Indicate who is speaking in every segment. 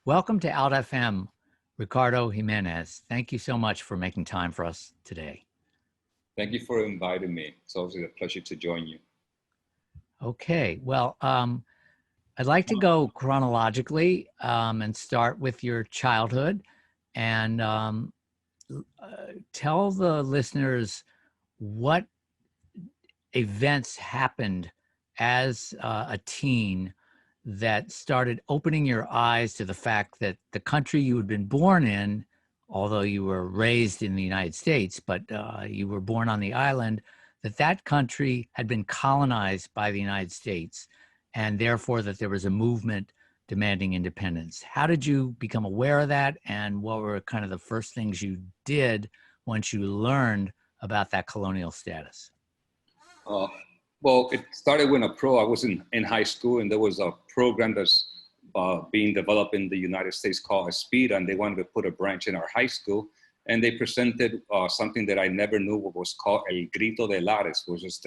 Speaker 1: Welcome to Out FM, Ricardo Jimenez. Thank you so much for making time for us today.
Speaker 2: Thank you for inviting me. It's always a pleasure to join you.
Speaker 1: Okay, well, I'd like to go chronologically and start with your childhood and tell the listeners what events happened as a teen that started opening your eyes to the fact that the country you had been born in, although you were raised in the United States, but you were born on the island, that country had been colonized by the United States, and therefore that there was a movement demanding independence. How did you become aware of that, and what were kind of the first things you did once you learned about that colonial status?
Speaker 2: Well, it started when I was in high school, and there was a program that's being developed in the United States called SIDA, and they wanted to put a branch in our high school. And they presented something that I never knew what was called El Grito de Lares, which is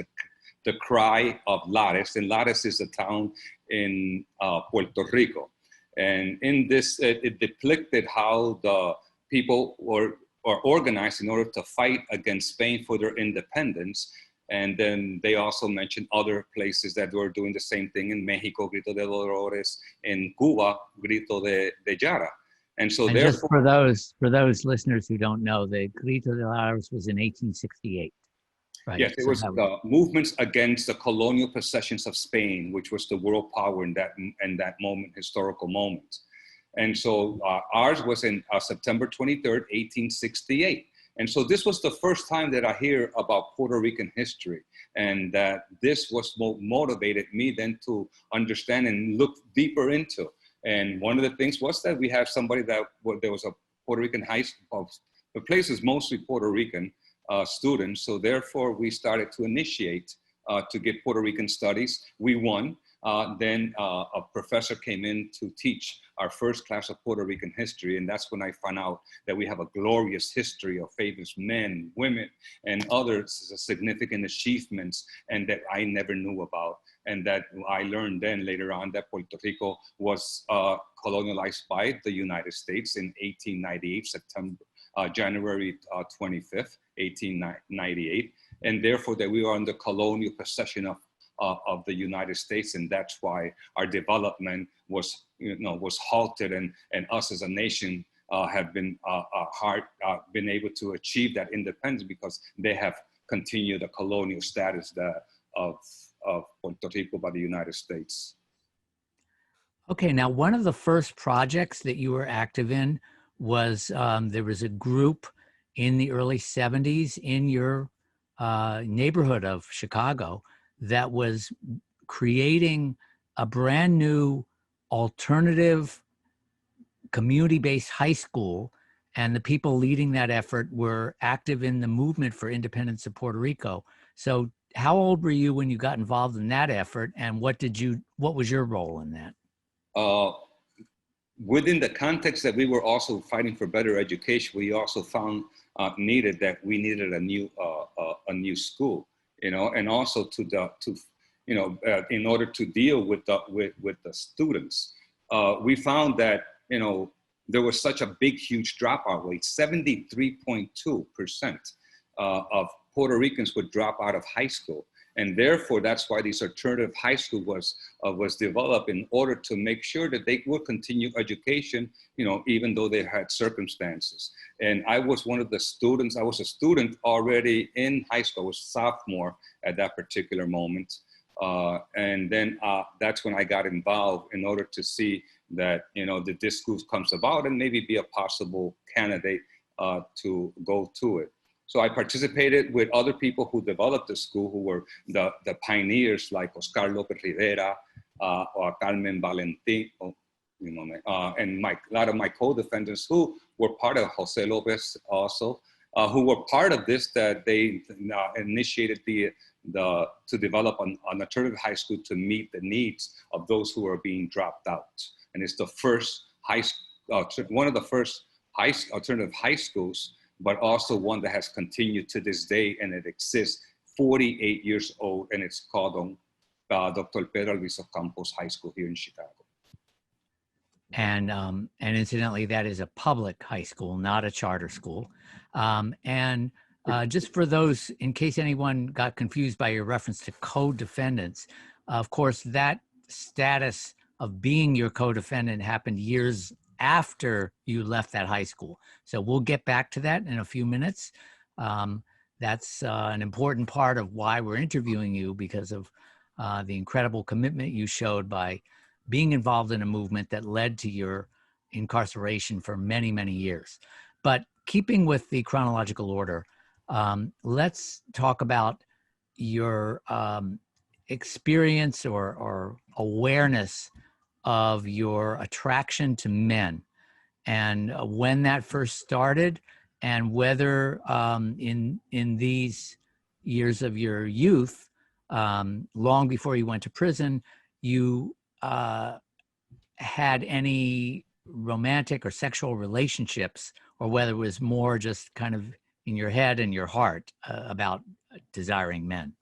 Speaker 2: the cry of Lares. And Lares is a town in Puerto Rico. And in this, it depicted how the people were organized in order to fight against Spain for their independence. And then they also mentioned other places that were doing the same thing. In Mexico, Grito de Dolores. In Cuba, Grito de Yara. And so
Speaker 1: just for those listeners who don't know, the Grito de Lares was in 1868, right?
Speaker 2: Yes, it was movements against the colonial possessions of Spain, which was the world power in that moment, historical moment. And so ours was in September 23rd, 1868. And so this was the first time that I hear about Puerto Rican history, and that this was what motivated me then to understand and look deeper into. And one of the things was that we have somebody there was a Puerto Rican high school. The place is mostly Puerto Rican students. So therefore we started to initiate to get Puerto Rican studies. We won. Then a professor came in to teach our first class of Puerto Rican history. And that's when I found out that we have a glorious history of famous men, women, and other significant achievements, and that I never knew about. And that I learned then later on that Puerto Rico was colonialized by the United States in 1898, January 25th, 1898. And therefore that we were under colonial possession of the United States, and that's why our development was halted, and us as a nation have been been able to achieve that independence because they have continued the colonial status of Puerto Rico by the United States.
Speaker 1: Okay, now one of the first projects that you were active in was there was a group in the early 70s in your neighborhood of Chicago that was creating a brand new alternative community-based high school, and the people leading that effort were active in the movement for independence of Puerto Rico. So how old were you when you got involved in that effort, and what was your role in that?
Speaker 2: Within the context that we were also fighting for better education, we also found we needed a new school. And also in order to deal with the students, we found that there was such a huge dropout rate. 73.2% of Puerto Ricans would drop out of high school, and therefore that's why this alternative high school was developed in order to make sure that they would continue education, even though they had circumstances. And I was one of the students. I was a student already in high school. I was a sophomore at that particular moment. And then that's when I got involved in order to see that, that this school comes about and maybe be a possible candidate to go to it. So I participated with other people who developed the school, who were the pioneers like Oscar Lopez Rivera or Carmen Valentin, and a lot of my co-defendants who were part of Jose Lopez also, who were part of this, that they initiated to develop an alternative high school to meet the needs of those who are being dropped out. And it's the first one of the first alternative high schools, but also one that has continued to this day, and it exists 48 years old, and it's called Dr. Pedro Alviso Campos High School here in Chicago.
Speaker 1: And incidentally, that is a public high school, not a charter school. And just for those, in case anyone got confused by your reference to co-defendants, of course, that status of being your co-defendant happened years after you left that high school. So we'll get back to that in a few minutes. That's an important part of why we're interviewing you, because of the incredible commitment you showed by being involved in a movement that led to your incarceration for many, many years. But keeping with the chronological order, let's talk about your experience or awareness of your attraction to men, and when that first started, and whether in these years of your youth, long before you went to prison, you had any romantic or sexual relationships, or whether it was more just kind of in your head and your heart about desiring men.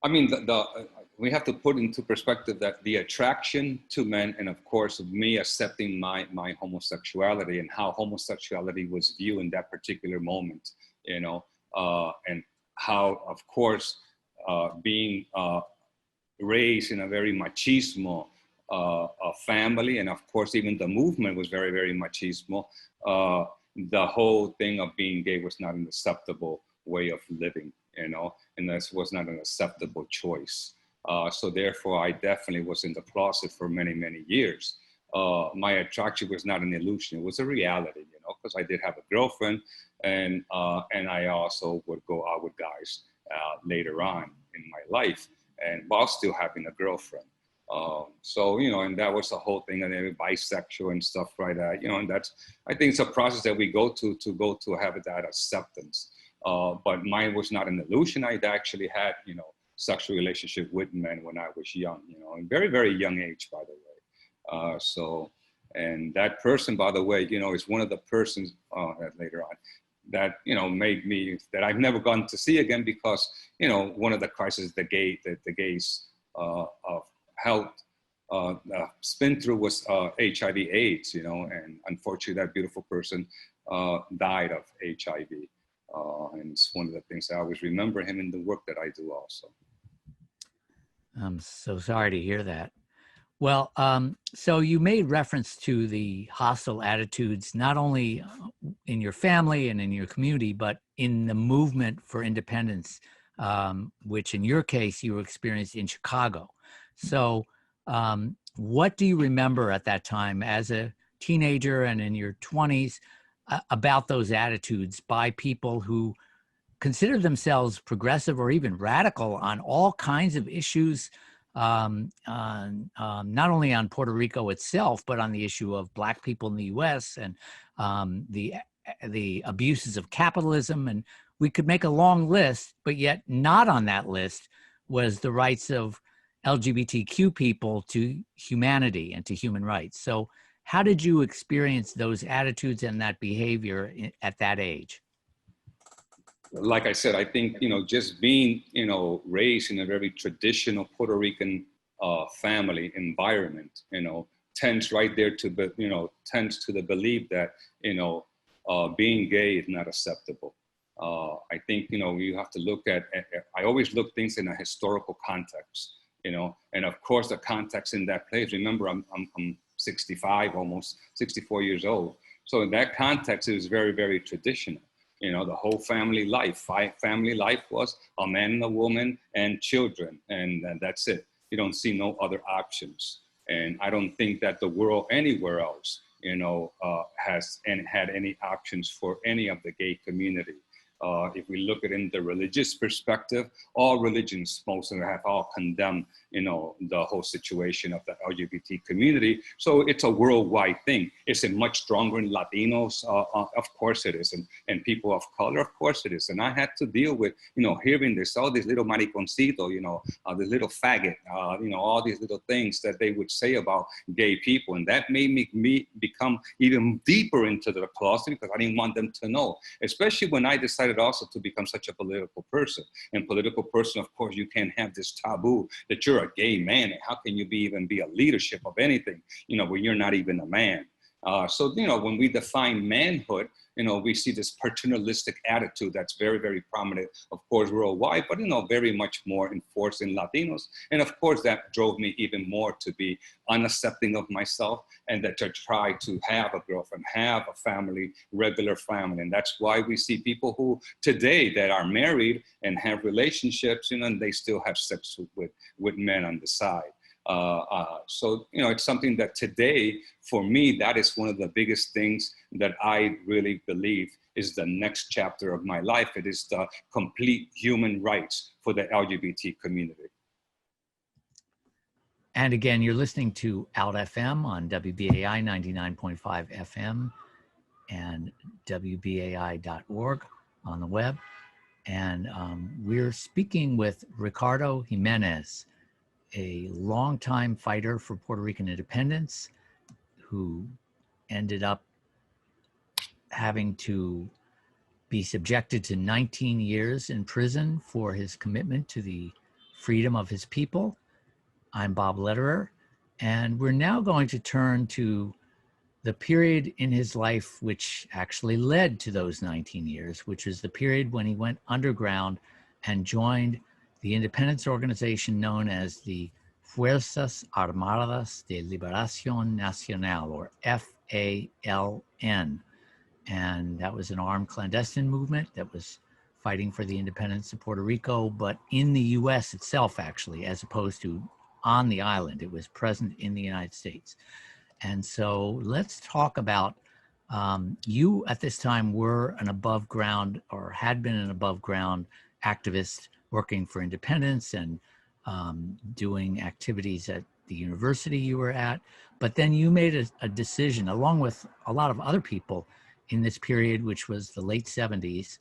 Speaker 2: I mean, we have to put into perspective that the attraction to men, and of course, me accepting my homosexuality and how homosexuality was viewed in that particular moment, you know, and how, of course, being raised in a very machismo family, and of course, even the movement was very, very machismo. The whole thing of being gay was not an acceptable way of living, you know, and this was not an acceptable choice. So therefore, I definitely was in the closet for many, many years. My attraction was not an illusion; it was a reality, you know, because I did have a girlfriend, and I also would go out with guys later on in my life, and while still having a girlfriend. So, you know, and that was the whole thing, and then bisexual and stuff like that, you know, and that's, I think it's a process that we go to have that acceptance. But mine was not an illusion. I actually had, you know, sexual relationship with men when I was young, you know, in very, very young age, by the way. So, and that person, by the way, you know, is one of the persons that later on that, you know, made me, that I've never gone to see again, because, you know, one of the crises the gays helped spin through was HIV/AIDS, you know, and unfortunately that beautiful person died of HIV. And it's one of the things I always remember him in the work that I do also.
Speaker 1: I'm so sorry to hear that. Well, so you made reference to the hostile attitudes, not only in your family and in your community, but in the movement for independence, which in your case you experienced in Chicago. So what do you remember at that time as a teenager and in your 20s about those attitudes by people who consider themselves progressive or even radical on all kinds of issues, not only on Puerto Rico itself, but on the issue of Black people in the U.S. and the abuses of capitalism? And we could make a long list, but yet not on that list was the rights of LGBTQ people to humanity and to human rights. So how did you experience those attitudes and that behavior at that age?
Speaker 2: Like I said, I think, you know, just being, you know, raised in a very traditional Puerto Rican family environment, you know, tends right there to, you know, tends to the belief that, you know, being gay is not acceptable. I think, you know, you have to look at, I always look things in a historical context, you know, and of course the context in that place, remember I'm 65, almost 64 years old. So in that context, it was very, very traditional. You know, the whole family life. Family life was a man and a woman and children, and that's it. You don't see no other options. And I don't think that the world anywhere else, you know, has and had any options for any of the gay community. If we look at it in the religious perspective, all religions, most of them have all condemned, you know, the whole situation of the LGBT community. So it's a worldwide thing. Is it much stronger in Latinos? Of course it is. And people of color, of course it is. And I had to deal with, you know, hearing this, all these little mariconcito, you know, this little faggot, you know, all these little things that they would say about gay people. And that made me become even deeper into the closet because I didn't want them to know, especially when I decided also to become such a political person. And political person, of course, you can't have this taboo that you're a gay man. And how can you even be a leadership of anything, you know, when you're not even a man? So, you know, when we define manhood, you know, we see this paternalistic attitude that's very, very prominent, of course, worldwide, but, you know, very much more enforced in Latinos. And of course, that drove me even more to be unaccepting of myself and that to try to have a girlfriend, have a family, regular family. And that's why we see people who today that are married and have relationships, you know, and they still have sex with men on the side. So, you know, it's something that today, for me, that is one of the biggest things that I really believe is the next chapter of my life. It is the complete human rights for the LGBT community.
Speaker 1: And again, you're listening to Out FM on WBAI 99.5 FM and WBAI.org on the web. And we're speaking with Ricardo Jimenez, a longtime fighter for Puerto Rican independence who ended up having to be subjected to 19 years in prison for his commitment to the freedom of his people. I'm Bob Lederer, and we're now going to turn to the period in his life which actually led to those 19 years, which is the period when he went underground and joined the independence organization known as the Fuerzas Armadas de Liberación Nacional, or FALN. And that was an armed clandestine movement that was fighting for the independence of Puerto Rico, but in the US itself, actually, as opposed to on the island. It was present in the United States. And so let's talk about, you at this time were an above ground, or had been an above ground activist working for independence and doing activities at the university you were at. But then you made a decision, along with a lot of other people in this period, which was the late 70s,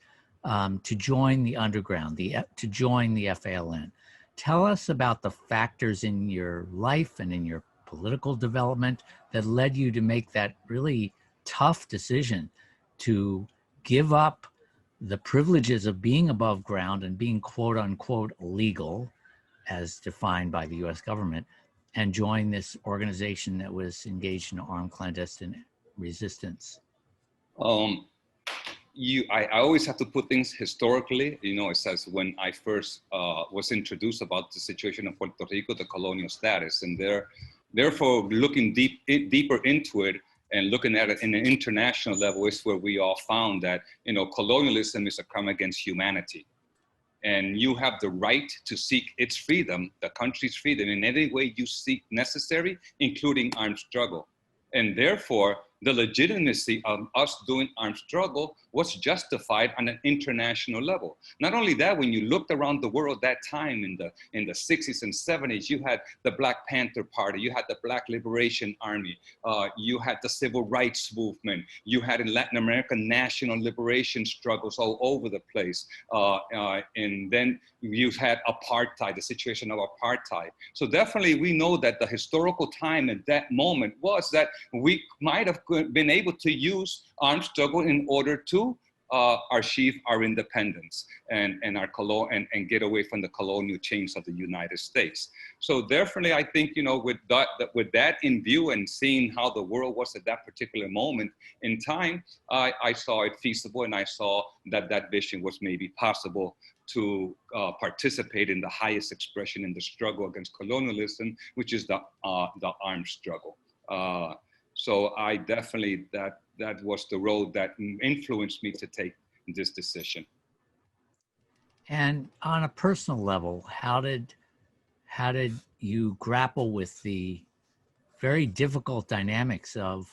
Speaker 1: to join the underground, to join the FALN. Tell us about the factors in your life and in your political development that led you to make that really tough decision to give up the privileges of being above ground and being quote unquote legal as defined by the US government, and join this organization that was engaged in armed clandestine resistance.
Speaker 2: I always have to put things historically. You know, it says when I first was introduced about the situation of Puerto Rico, the colonial status, and therefore looking deeper into it and looking at it in an international level is where we all found that, you know, colonialism is a crime against humanity. And you have the right to seek its freedom, the country's freedom, in any way you seek necessary, including armed struggle. And therefore, the legitimacy of us doing armed struggle was justified on an international level. Not only that, when you looked around the world that time in the 60s and 70s, you had the Black Panther Party, you had the Black Liberation Army, you had the Civil Rights Movement, you had in Latin America national liberation struggles all over the place. And then you had apartheid, the situation of apartheid. So definitely we know that the historical time at that moment was that we might have been able to use armed struggle in order to achieve our independence and get away from the colonial chains of the United States. So definitely, I think, you know, with that in view and seeing how the world was at that particular moment in time, I saw it feasible, and I saw that that vision was maybe possible to participate in the highest expression in the struggle against colonialism, which is the armed struggle. So I definitely, that was the road that influenced me to take this decision.
Speaker 1: And on a personal level, how did you grapple with the very difficult dynamics of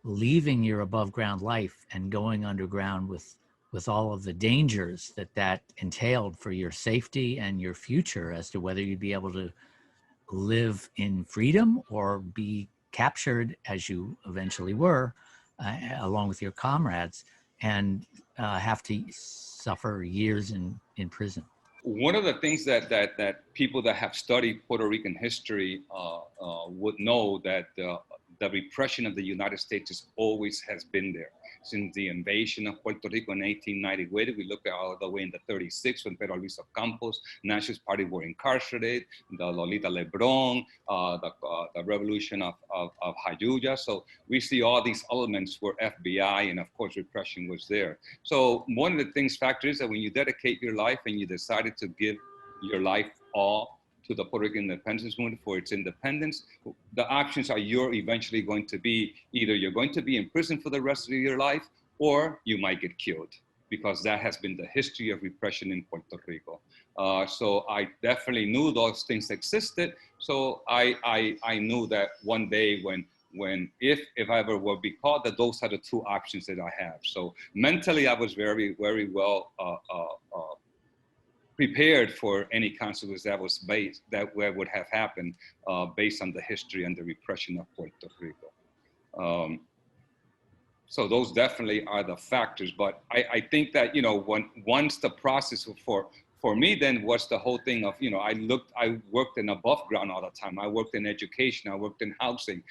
Speaker 1: leaving your above ground life and going underground with all of the dangers that entailed for your safety and your future, as to whether you'd be able to live in freedom or be captured, as you eventually were, along with your comrades, and have to suffer years in prison?
Speaker 2: One of the things that people that have studied Puerto Rican history would know that the repression of the United States always has been there. Since the invasion of Puerto Rico in 1890, we look at all the way in the 36 when Pedro Luis Campos, Nationalist Party were incarcerated, the Lolita Lebron, the revolution of Jayuya. So we see all these elements where FBI and of course repression was there. So one of the things factor is that when you dedicate your life and you decided to give your life all to the Puerto Rican independence movement for its independence, the options are you're eventually going to be, either you're going to be in prison for the rest of your life, or you might get killed, because that has been the history of repression in Puerto Rico. So I definitely knew those things existed. So I knew that one day if I ever will be caught, that those are the two options that I have. So mentally, I was very, very well prepared for any consequence that would have happened based on the history and the repression of Puerto Rico. So those definitely are the factors, but I think that, once the process for me then was the whole thing of, I worked in above ground all the time. I worked in education, I worked in housing.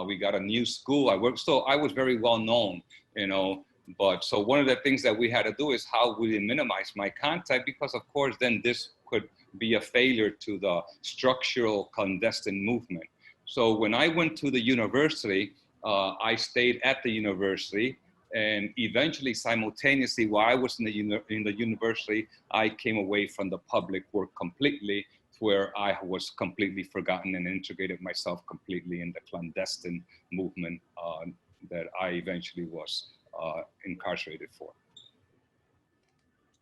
Speaker 2: We got a new school, so I was very well known, But so one of the things that we had to do is how we minimize my contact, because of course then this could be a failure to the structural clandestine movement. So when I went to the university, I stayed at the university, and eventually simultaneously while I was in the university, I came away from the public work completely, where I was completely forgotten and integrated myself completely in the clandestine movement that I eventually was incarcerated for.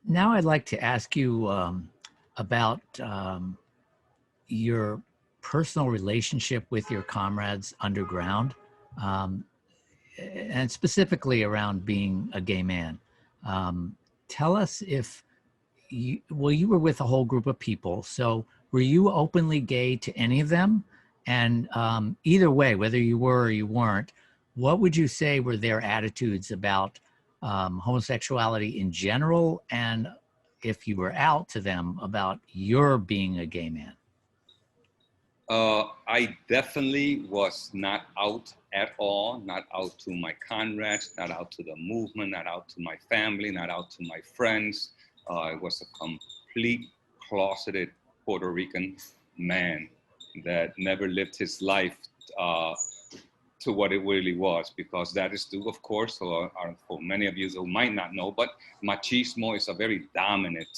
Speaker 1: Now I'd like to ask you about your personal relationship with your comrades underground, and specifically around being a gay man. Tell us if you were with a whole group of people. So were you openly gay to any of them? And either way, whether you were or you weren't, what would you say were their attitudes about homosexuality in general, and if you were out to them about your being a gay man?
Speaker 2: I definitely was not out at all, not out to my comrades, not out to the movement, not out to my family, not out to my friends. I was a complete closeted Puerto Rican man that never lived his life to what it really was, because that is due, of course, for many of you who might not know, but machismo is a very dominant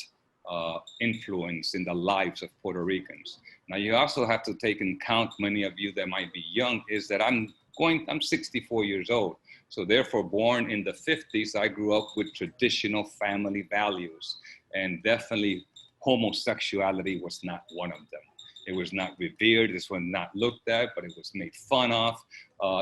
Speaker 2: influence in the lives of Puerto Ricans. Now, you also have to take into account, many of you that might be young, is that I'm 64 years old. So therefore, born in the 50s, I grew up with traditional family values, and definitely homosexuality was not one of them. It was not revered, this was not looked at, but it was made fun of.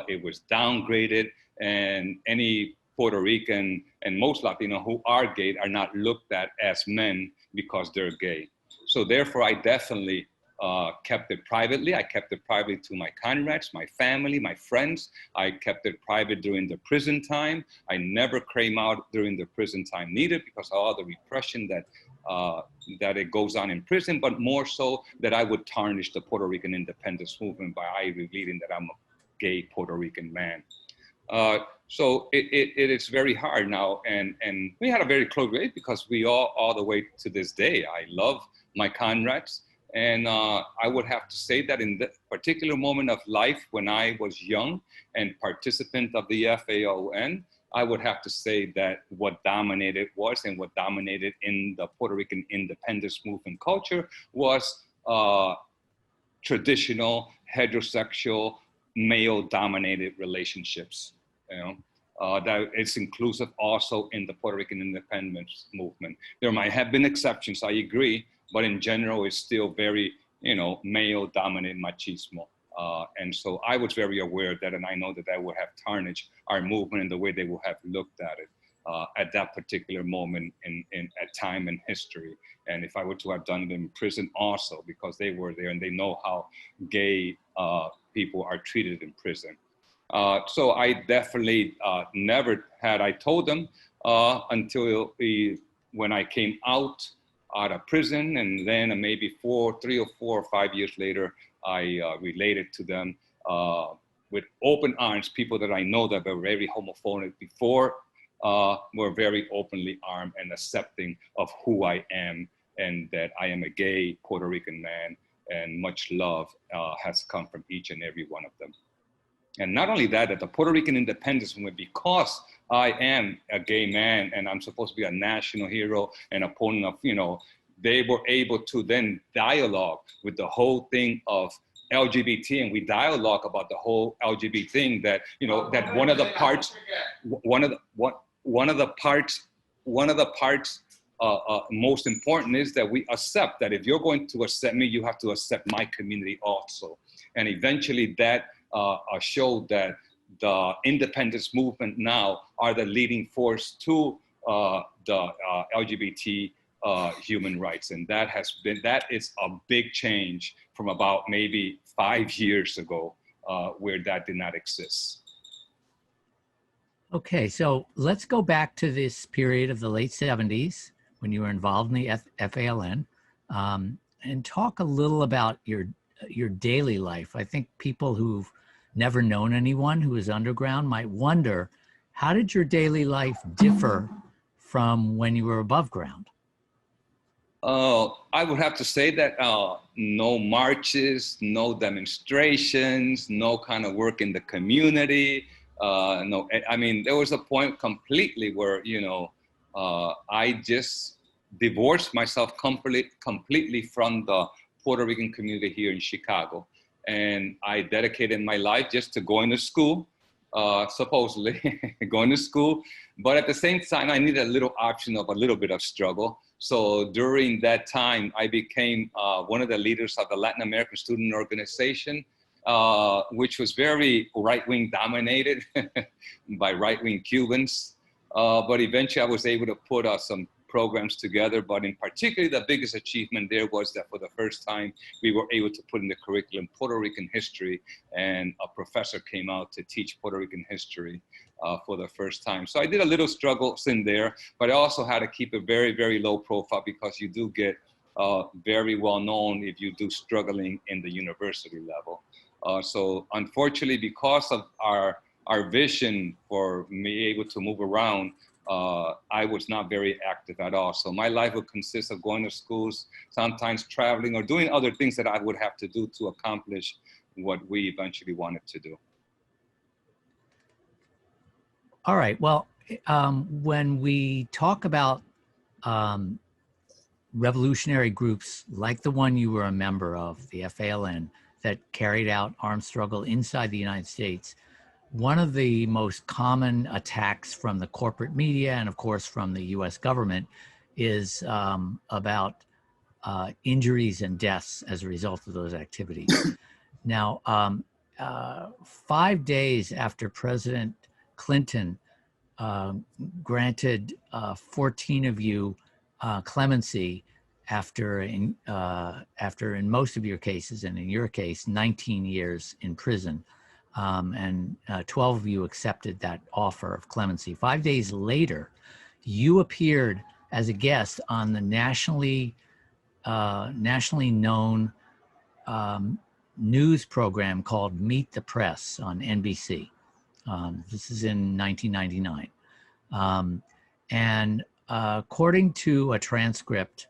Speaker 2: It was downgraded, and any Puerto Rican and most Latino who are gay are not looked at as men because they're gay. So therefore, I definitely kept it privately. I kept it private to my comrades, my family, my friends. I kept it private during the prison time. I never came out during the prison time neither, because of all the repression that it goes on in prison, but more so that I would tarnish the Puerto Rican independence movement by revealing that I'm a gay Puerto Rican man. So it is very hard now, and we had a very close relationship, because we all the way to this day, I love my comrades. And I would have to say that in that particular moment of life, when I was young and participant of the FAON, I would have to say that what dominated in the Puerto Rican independence movement culture was traditional, heterosexual, male-dominated relationships. That it's inclusive also in the Puerto Rican independence movement. There might have been exceptions, I agree, but in general, it's still very, male-dominant machismo. And so I was very aware of that, and I know that that would have tarnished our movement and the way they would have looked at it at that particular moment at time in history. And if I were to have done it in prison also, because they were there and they know how gay people are treated in prison. So I definitely never had I told them until when I came out of prison, and then maybe 3 or 4 or 5 years later, I related to them with open arms people that I know that were very homophobic before, were very openly armed and accepting of who I am, and that I am a gay Puerto Rican man, and much love has come from each and every one of them. And not only that, that the Puerto Rican independence movement, because I am a gay man and I'm supposed to be a national hero and opponent of, they were able to then dialogue with the whole thing of LGBT, and we dialogue about the whole LGBT thing, that, that one of the parts most important is that we accept that if you're going to accept me, you have to accept my community also. And eventually that showed that the independence movement now are the leading force to the LGBT human rights. And that is a big change from about maybe 5 years ago, where that did not exist.
Speaker 1: Okay, so let's go back to this period of the late 70s when you were involved in the FALN, and talk a little about your daily life. I think people who've never known anyone who is underground might wonder, how did your daily life differ from when you were above ground?
Speaker 2: I would have to say that no marches, no demonstrations, no kind of work in the community. No, I mean, there was a point completely where, I just divorced myself completely from the Puerto Rican community here in Chicago. And I dedicated my life just to going to school, supposedly going to school. But at the same time, I needed a little option of a little bit of struggle. So during that time, I became one of the leaders of the Latin American Student Organization, which was very right-wing dominated by right-wing Cubans. But eventually I was able to put some programs together. But in particular, the biggest achievement there was that for the first time, we were able to put in the curriculum Puerto Rican history, and a professor came out to teach Puerto Rican history for the first time. So I did a little struggles in there, but I also had to keep a very, very low profile, because you do get very well known if you do struggling in the university level. So unfortunately, because of our vision for me able to move around, I was not very active at all. So my life would consist of going to schools, sometimes traveling or doing other things that I would have to do to accomplish what we eventually wanted to do.
Speaker 1: All right. Well, when we talk about revolutionary groups like the one you were a member of, the FALN, that carried out armed struggle inside the United States, one of the most common attacks from the corporate media and, of course, from the U.S. government is about injuries and deaths as a result of those activities. Now, 5 days after President Clinton granted 14 of you clemency after in most of your cases, and in your case, 19 years in prison, and 12 of you accepted that offer of clemency. 5 days later, you appeared as a guest on the nationally known news program called Meet the Press on NBC. This is in 1999. And according to a transcript,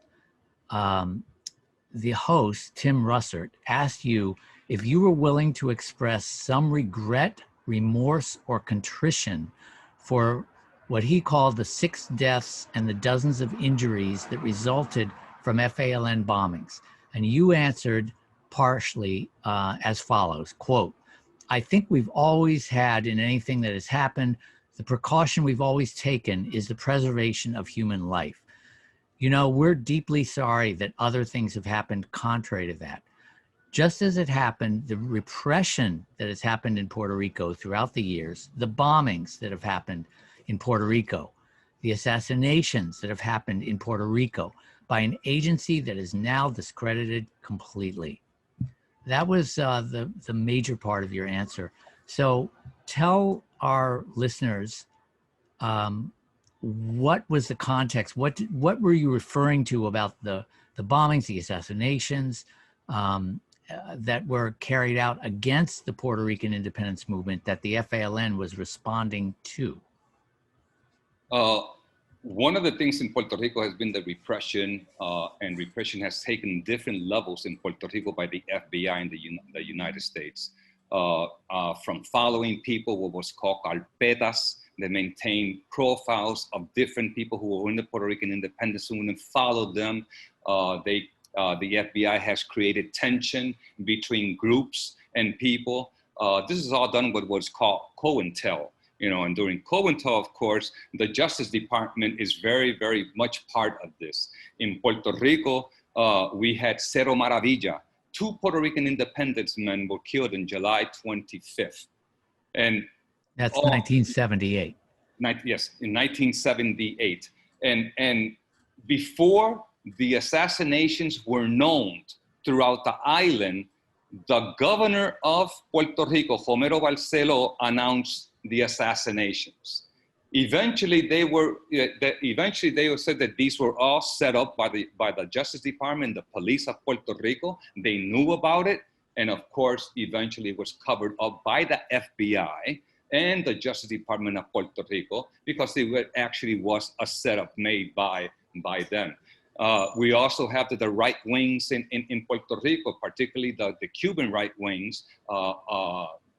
Speaker 1: the host, Tim Russert, asked you if you were willing to express some regret, remorse, or contrition for what he called the 6 deaths and the dozens of injuries that resulted from FALN bombings. And you answered partially as follows, quote, "I think we've always had in anything that has happened, the precaution we've always taken is the preservation of human life. We're deeply sorry that other things have happened contrary to that. Just as it happened, the repression that has happened in Puerto Rico throughout the years, the bombings that have happened in Puerto Rico, the assassinations that have happened in Puerto Rico by an agency that is now discredited completely." That was the major part of your answer. So tell our listeners, what was the context? What were you referring to about the bombings, the assassinations, that were carried out against the Puerto Rican independence movement that the FALN was responding to?
Speaker 2: One of the things in Puerto Rico has been the repression, and repression has taken different levels in Puerto Rico by the FBI in the United States. From following people, what was called carpetas, they maintained profiles of different people who were in the Puerto Rican independence movement, followed them. The FBI has created tension between groups and people. This is all done with what's called COINTEL. And during COINTEL, of course, the Justice Department is very, very much part of this. In Puerto Rico, we had Cero Maravilla. 2 Puerto Rican independence men were killed on July 25th. And
Speaker 1: that's 1978.
Speaker 2: Yes, in 1978. And before the assassinations were known throughout the island, the governor of Puerto Rico, Homero Barceló, announced the assassinations. Eventually, they said that these were all set up by the Justice Department, the police of Puerto Rico. They knew about it, and of course, eventually it was covered up by the FBI and the Justice Department of Puerto Rico, because it actually was a setup made by them. We also have the right wings in Puerto Rico, particularly the Cuban right wings,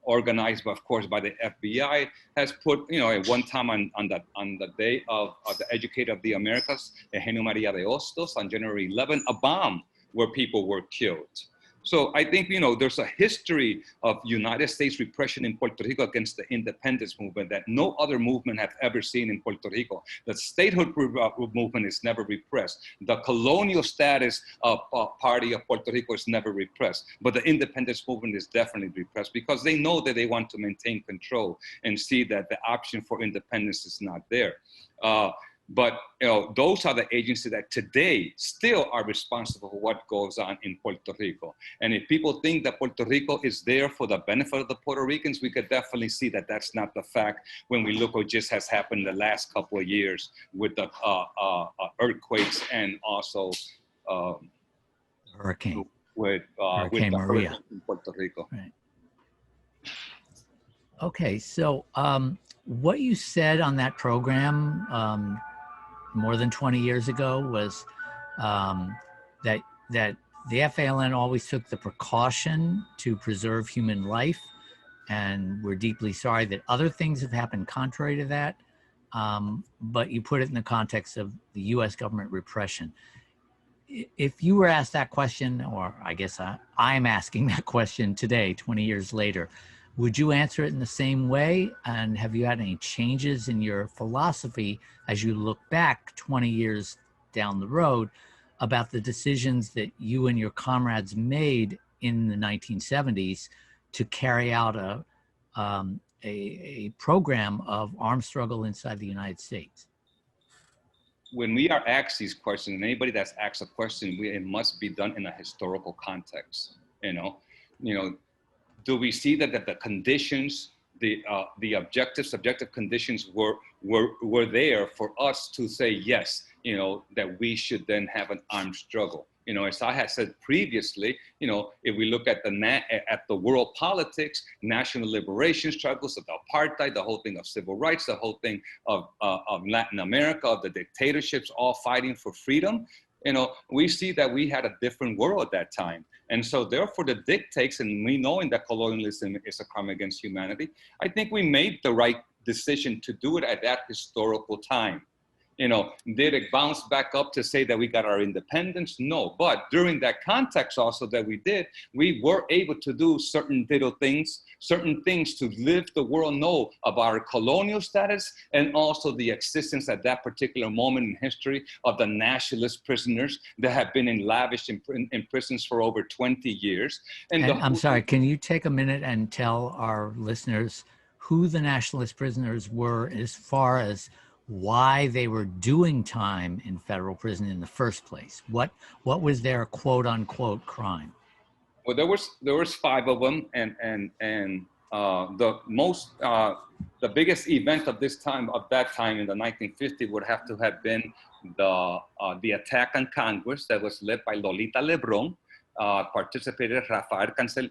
Speaker 2: organized, of course, by the FBI, has put, at one time on the day of the Educator of the Americas, Eugenio Maria de Hostos, on January 11, a bomb where people were killed. So I think, there's a history of United States repression in Puerto Rico against the independence movement that no other movement have ever seen in Puerto Rico. The statehood movement is never repressed. The colonial status party of Puerto Rico is never repressed. But the independence movement is definitely repressed because they know that they want to maintain control and see that the option for independence is not there. But those are the agencies that today still are responsible for what goes on in Puerto Rico. And if people think that Puerto Rico is there for the benefit of the Puerto Ricans, we could definitely see that that's not the fact when we look what just has happened the last couple of years with the earthquakes and also
Speaker 1: Hurricane
Speaker 2: Maria in Puerto Rico.
Speaker 1: Right. Okay, so what you said on that program more than 20 years ago was that the FALN always took the precaution to preserve human life, and we're deeply sorry that other things have happened contrary to that, but you put it in the context of the U.S. government repression. If you were asked that question, or I guess I'm asking that question today, 20 years later, would you answer it in the same way? And have you had any changes in your philosophy as you look back 20 years down the road about the decisions that you and your comrades made in the 1970s to carry out a program of armed struggle inside the United States?
Speaker 2: When we are asked these questions, and anybody that's asked a question, it must be done in a historical context. Do we see that the conditions, the objective, subjective conditions were there for us to say yes, that we should then have an armed struggle? As I had said previously, if we look at the world politics, national liberation struggles, of the apartheid, the whole thing of civil rights, the whole thing of Latin America, of the dictatorships all fighting for freedom, we see that we had a different world at that time. And so therefore the dictates, and we knowing that colonialism is a crime against humanity, I think we made the right decision to do it at that historical time. Did it bounce back up to say that we got our independence? No, but during that context also that we did, we were able to do certain little things, certain things to let the world know about our colonial status and also the existence at that particular moment in history of the nationalist prisoners that have been lavished in prisons for over 20 years. And
Speaker 1: I'm sorry, can you take a minute and tell our listeners who the nationalist prisoners were as far as why they were doing time in federal prison in the first place? What was their quote unquote crime?
Speaker 2: Well, there was 5 of them, and the biggest event of that time in the 1950s would have to have been the attack on Congress that was led by Lolita Lebron. participated Rafael Cancel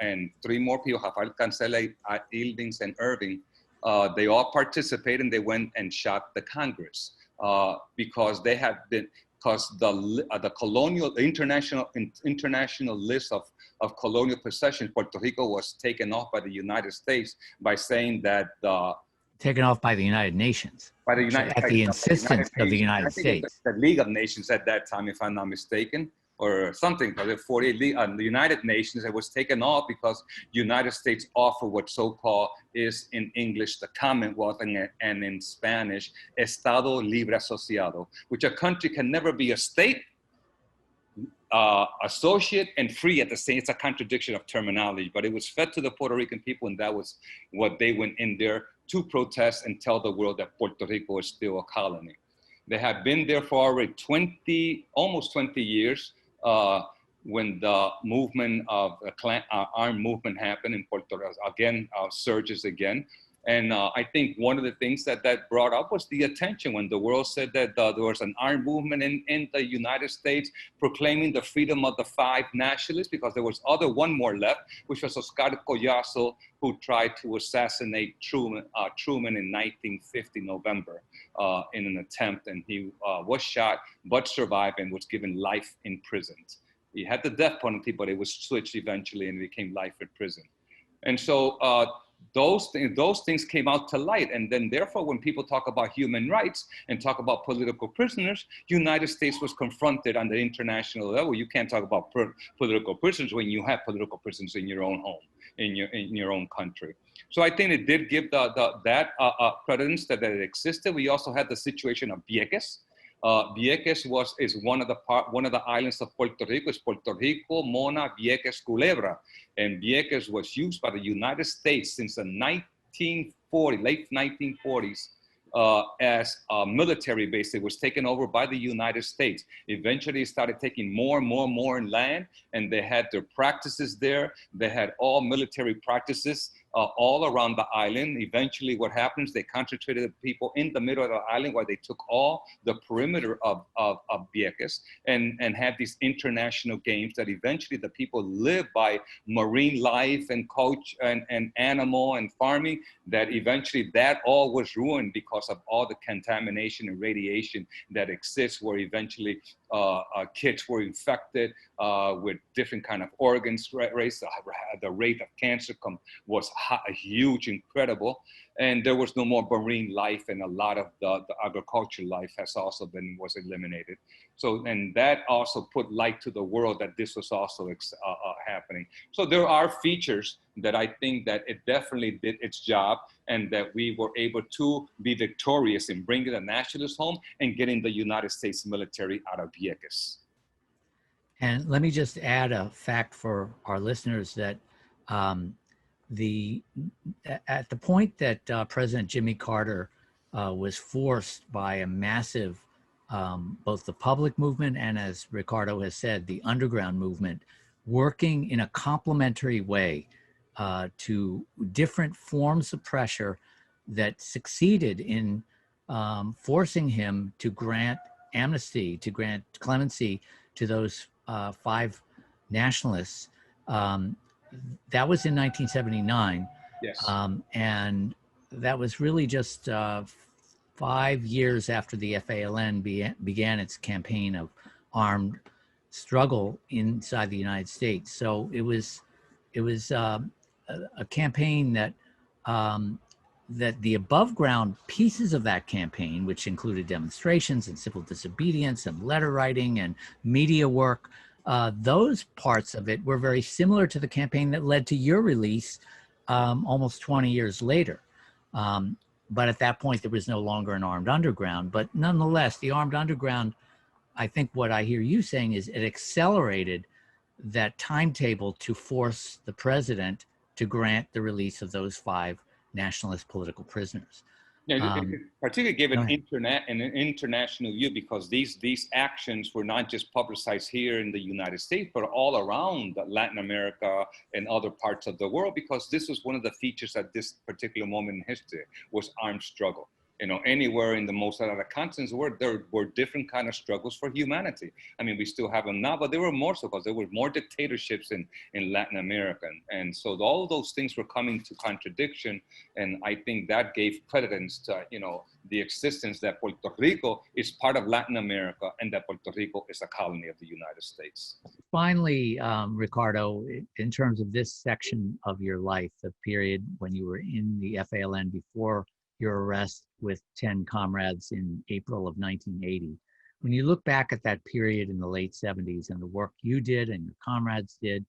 Speaker 2: and three more people, Rafael Cancela, Ildings, and Irving. They all participated and they went and shot the Congress because they had been, because the colonial, international list of colonial possessions, Puerto Rico was taken off by the United States by saying that
Speaker 1: taken off by the United Nations,
Speaker 2: by the United
Speaker 1: at the
Speaker 2: States,
Speaker 1: insistence of the United
Speaker 2: I think it was
Speaker 1: States.
Speaker 2: the League of Nations at that time, if I'm not mistaken, or something, because the United Nations, it was taken off because United States offered what so-called is in English the Commonwealth, and in Spanish, Estado Libre Asociado, which a country can never be a state, associate, and free at the same. It's a contradiction of terminology, but it was fed to the Puerto Rican people, and that was what they went in there to protest and tell the world that Puerto Rico is still a colony. They have been there for already almost 20 years. When the movement of the armed movement happened in Puerto Rico, again, surges again. And I think one of the things that brought up was the attention when the world said that there was an armed movement in the United States proclaiming the freedom of the 5 nationalists, because there was one more left, which was Oscar Collazo, who tried to assassinate Truman in 1950 November in an attempt, and he was shot but survived and was given life in prison. He had the death penalty, but it was switched eventually and it became life in prison. And so those things came out to light. And then therefore, when people talk about human rights and talk about political prisoners, United States was confronted on the international level. You can't talk about political prisoners when you have political prisoners in your own home, in your own country. So I think it did give that credence that it existed. We also had the situation of Vieques. Vieques is one of the islands of Puerto Rico. It's Puerto Rico, Mona, Vieques, Culebra, and Vieques was used by the United States since the late 1940s as a military base. It was taken over by the United States. Eventually, it started taking more and more in land, and they had their practices there. They had all military practices all around the island. Eventually, what happens, they concentrated the people in the middle of the island, where they took all the perimeter of Vieques and had these international games that eventually the people lived by marine life and and animal and farming, that eventually that all was ruined because of all the contamination and radiation that exists, where eventually kids were infected with different kind of organs. The rate of cancer was huge, incredible, and there was no more marine life, and a lot of the agricultural life was eliminated. So, and that also put light to the world that this was also happening. So there are features that I think that it definitely did its job, and that we were able to be victorious in bringing the nationalists home and getting the United States military out of Vieques.
Speaker 1: And let me just add a fact for our listeners that at the point that President Jimmy Carter was forced by a massive, both the public movement and, as Ricardo has said, the underground movement, working in a complementary way to different forms of pressure that succeeded in forcing him to grant amnesty, to grant clemency to those 5 nationalists. That was in 1979.
Speaker 2: Yes.
Speaker 1: And that was really just 5 years after the FALN began its campaign of armed struggle inside the United States. So it was a campaign that that the above ground pieces of that campaign, which included demonstrations and civil disobedience and letter writing and media work, those parts of it were very similar to the campaign that led to your release almost 20 years later. But at that point, there was no longer an armed underground. But nonetheless, the armed underground, I think what I hear you saying is it accelerated that timetable to force the president to grant the release of those 5 nationalist political prisoners.
Speaker 2: Yeah, it particularly gave an international view, because these actions were not just publicized here in the United States, but all around Latin America and other parts of the world, because this was one of the features at this particular moment in history, was armed struggle. Anywhere in the most out of the continents where there were different kind of struggles for humanity. I mean, we still have them now, but there were more so because there were more dictatorships in Latin America. And so all those things were coming to contradiction. And I think that gave precedence to, the existence that Puerto Rico is part of Latin America and that Puerto Rico is a colony of the United States.
Speaker 1: Finally, Ricardo, in terms of this section of your life, the period when you were in the FALN before your arrest with 10 comrades in April of 1980. When you look back at that period in the late 70s and the work you did and your comrades did,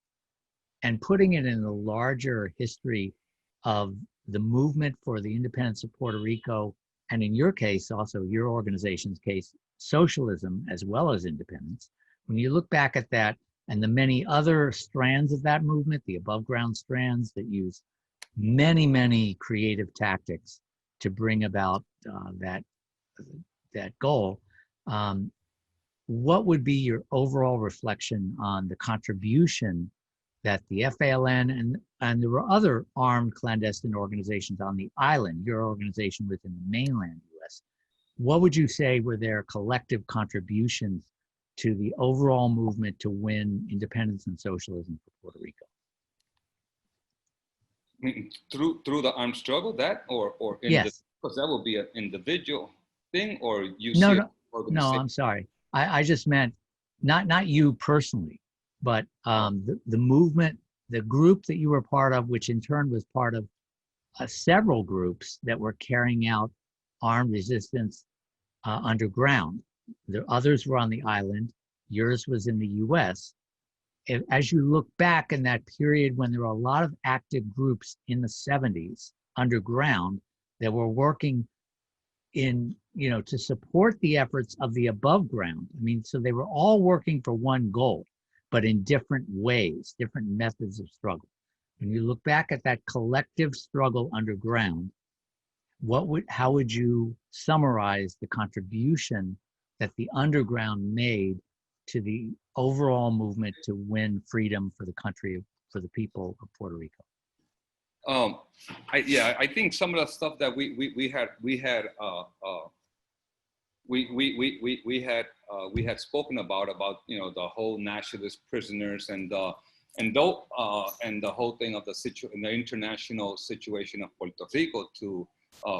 Speaker 1: and putting it in the larger history of the movement for the independence of Puerto Rico, and in your case, also your organization's case, socialism as well as independence, when you look back at that and the many other strands of that movement, the above ground strands that use many, many creative tactics to bring about that goal, what would be your overall reflection on the contribution that the FALN and there were other armed clandestine organizations on the island, your organization within the mainland US, what would you say were their collective contributions to the overall movement to win independence and socialism for Puerto Rico?
Speaker 2: Through the armed struggle, that or
Speaker 1: yes,
Speaker 2: because that would be an individual thing, or you
Speaker 1: no,
Speaker 2: see
Speaker 1: no, no. I'm sorry. I just meant not you personally, but the movement, the group that you were part of, which in turn was part of several groups that were carrying out armed resistance underground. The others were on the island. Yours was in the U.S. As you look back in that period when there were a lot of active groups in the 70s underground that were working in, to support the efforts of the above ground. I mean, so they were all working for one goal, but in different ways, different methods of struggle. When you look back at that collective struggle underground, how would you summarize the contribution that the underground made to the overall movement to win freedom for the country, for the people of Puerto Rico?
Speaker 2: I think some of the stuff that we had spoken about the whole nationalist prisoners and the whole thing of the international situation of Puerto Rico to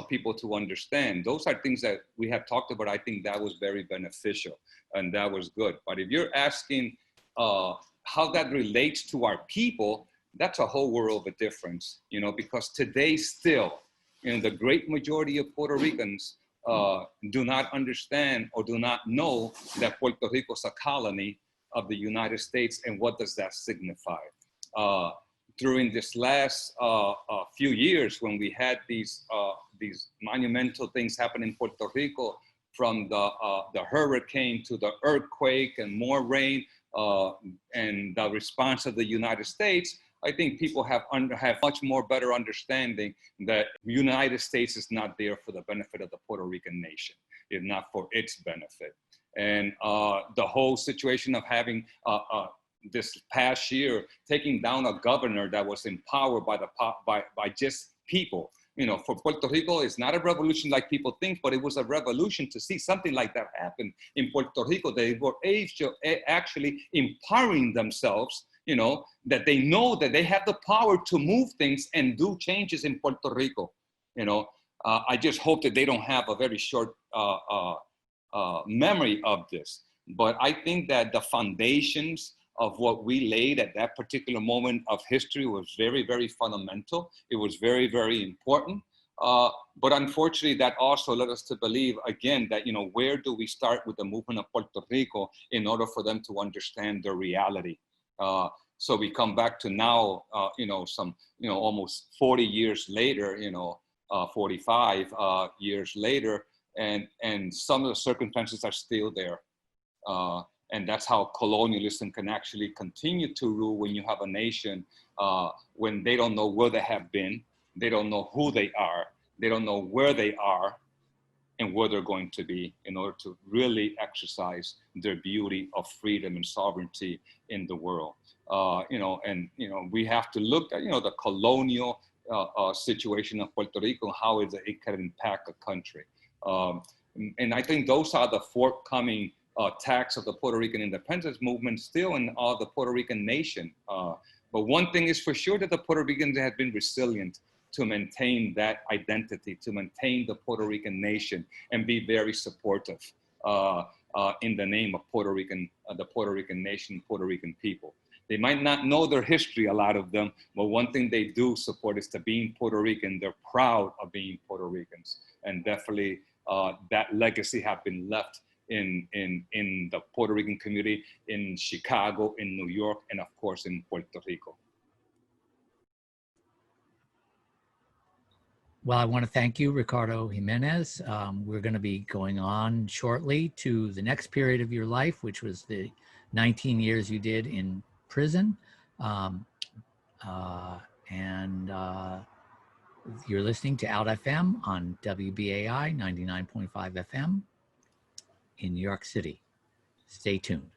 Speaker 2: people to understand. Those are things that we have talked about. I think that was very beneficial and that was good. But if you're asking how that relates to our people, that's a whole world of a difference, because today still, the great majority of Puerto Ricans do not understand or do not know that Puerto Rico is a colony of the United States, and what does that signify? During this last few years, when we had these monumental things happen in Puerto Rico, from the hurricane to the earthquake and more rain, and the response of the United States, I think people have much more better understanding that the United States is not there for the benefit of the Puerto Rican nation. It's not for its benefit. And the whole situation of having this past year, taking down a governor that was empowered by just people. For Puerto Rico, it's not a revolution like people think, but it was a revolution to see something like that happen in Puerto Rico. They were actually empowering themselves, that they know that they have the power to move things and do changes in Puerto Rico. I just hope that they don't have a very short memory of this. But I think that the foundations of what we laid at that particular moment of history was very, very fundamental. It was very, very important. But unfortunately, that also led us to believe, again, that, where do we start with the movement of Puerto Rico in order for them to understand the reality? So we come back to now, almost 40 years later, 45 years later, and some of the circumstances are still there. And that's how colonialism can actually continue to rule when you have a nation when they don't know where they have been, they don't know who they are, they don't know where they are and where they're going to be in order to really exercise their beauty of freedom and sovereignty in the world. We have to look at, the colonial situation of Puerto Rico, how it can impact a country. And I think those are the forthcoming attacks of the Puerto Rican independence movement still in the Puerto Rican nation. But one thing is for sure, that the Puerto Ricans have been resilient to maintain that identity, to maintain the Puerto Rican nation, and be very supportive in the name of the Puerto Rican nation, Puerto Rican people. They might not know their history, a lot of them, but one thing they do support is to being Puerto Rican. They're proud of being Puerto Ricans, and definitely that legacy have been left in the Puerto Rican community in Chicago, in New York, and of course in Puerto Rico.
Speaker 1: Well, I want to thank you, Ricardo Jimenez. We're going to be going on shortly to the next period of your life, which was the 19 years you did in prison. You're listening to Out FM on WBAI 99.5 FM in New York City. Stay tuned.